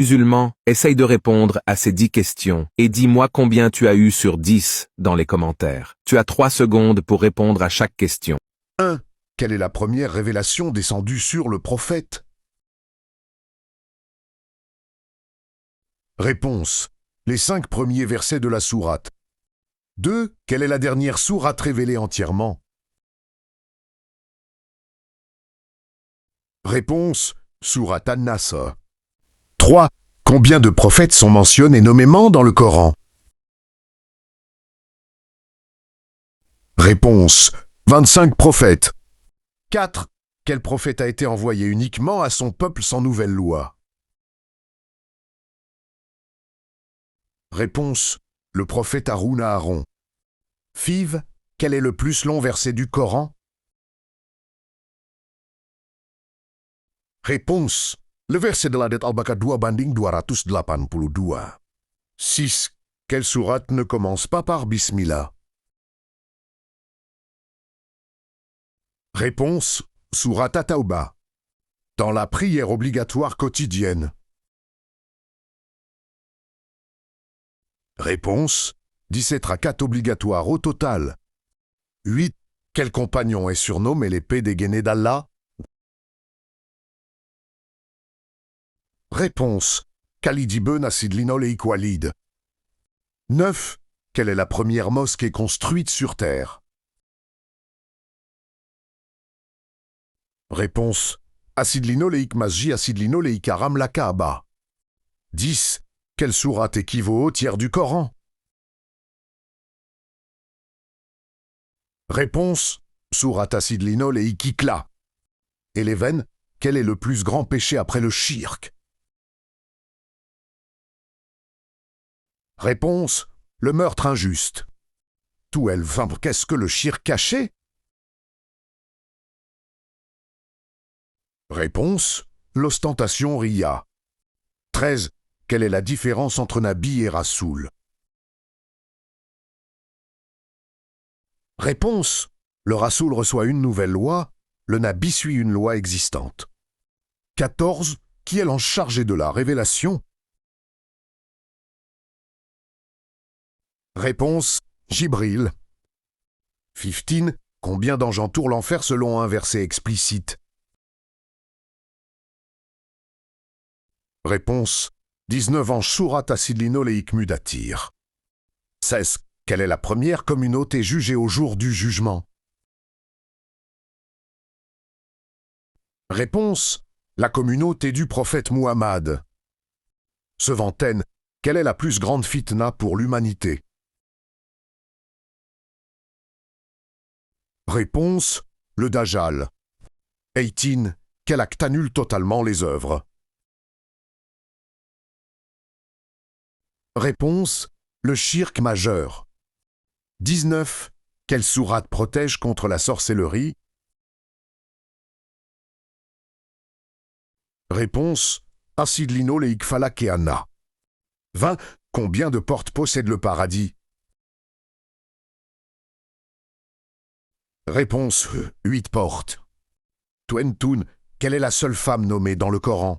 Musulman, essaye de répondre à ces 10 questions et dis-moi combien tu as eu sur 10 dans les commentaires. Tu as 3 secondes pour répondre à chaque question. 1. Quelle est la première révélation descendue sur le prophète? Réponse. Les 5 premiers versets de la sourate. 2. Quelle est la dernière sourate révélée entièrement? Réponse. Sourate An-Nasr. 3. Combien de prophètes sont mentionnés nommément dans le Coran? Réponse. 25 prophètes. 4. Quel prophète a été envoyé uniquement à son peuple sans nouvelle loi? Réponse. Le prophète Aaron. Fiv. Quel est le plus long verset du Coran? Réponse. Le verset de la dette Al-Baqarah 2/282. 6. Quelle sourate ne commence pas par Bismillah? Réponse. Sourate At-Tawbah. Dans la prière obligatoire quotidienne. Réponse. 17 rakats obligatoires au total. 8. Quel compagnon est surnommé l'épée dégainée d'Allah? Réponse. Khalid ibn Asidlin al-Aik Walid. 9. Quelle est la première mosquée construite sur terre? Réponse. Asidlin al-Aik Masjid Asidlin al-Aik Haram la Kaaba. 10. Quelle sourate équivaut au tiers du Coran? Réponse. Sourate Asidlin al-Aik Iqla. Et les veines, quel est le plus grand péché après le shirk? Réponse. Le meurtre injuste. 12. Qu'est-ce que le shirk caché? Réponse. L'ostentation riya. 13. Quelle est la différence entre Nabi et Rasoul? Réponse. Le Rasoul reçoit une nouvelle loi, le Nabi suit une loi existante. 14. Qui est l'ange chargé de la révélation? Réponse. Jibril. 15. Combien d'anges entourent l'enfer selon un verset explicite? Réponse. 19 anges sourate Asidlin al-Aik Mudatir. 16. Quelle est la première communauté jugée au jour du jugement? Réponse. La communauté du prophète Muhammad. Ce vingtaine, quelle est la plus grande fitna pour l'humanité? Réponse. Le Dajjal. 18. Quel acte annule totalement les œuvres? Réponse. Le shirk majeur. 19. Quelle sourate protège contre la sorcellerie? Réponse. Asidlin al-Aik Falaq et Anna. 20. Combien de portes possède le paradis? Réponse. 8 portes. 22. Quelle est la seule femme nommée dans le Coran?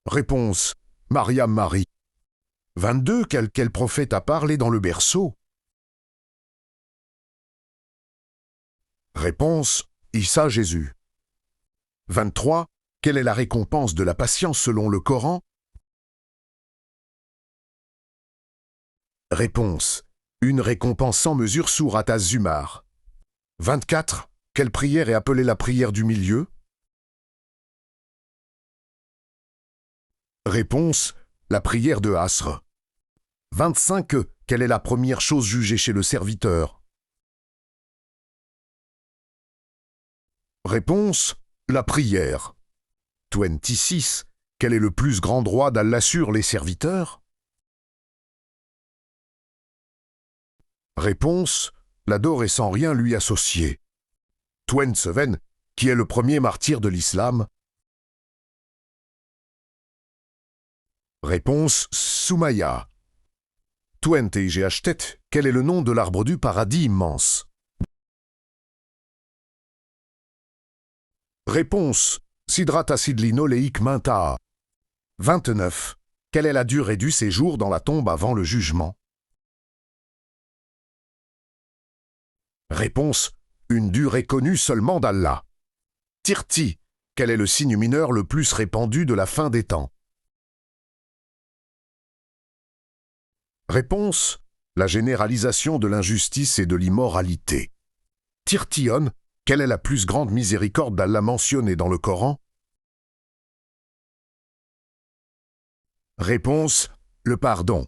Réponse. Mariam Marie. 22. Quel prophète a parlé dans le berceau? Réponse. Issa Jésus. 23. Quelle est la récompense de la patience selon le Coran? Réponse. Une récompense sans mesure sourate Az-Zumar. 24. Quelle prière est appelée la prière du milieu? Réponse. La prière de Asr. 25. Quelle est la première chose jugée chez le serviteur? Réponse. La prière. 26. Quel est le plus grand droit d'Allah sur les serviteurs? Réponse. L'adorer sans rien lui associer. 27. Qui est le premier martyr de l'islam? Réponse. Soumaya. 28. Quel est le nom de l'arbre du paradis immense? Réponse. Sidrat acid linoléique minta. 29. Quelle est la durée du séjour dans la tombe avant le jugement? Réponse. Une durée connue seulement d'Allah. Tirti. Quel est le signe mineur le plus répandu de la fin des temps? Réponse. La généralisation de l'injustice et de l'immoralité. Tirtion. Quelle est la plus grande miséricorde d'Allah mentionnée dans le Coran? Réponse. Le pardon.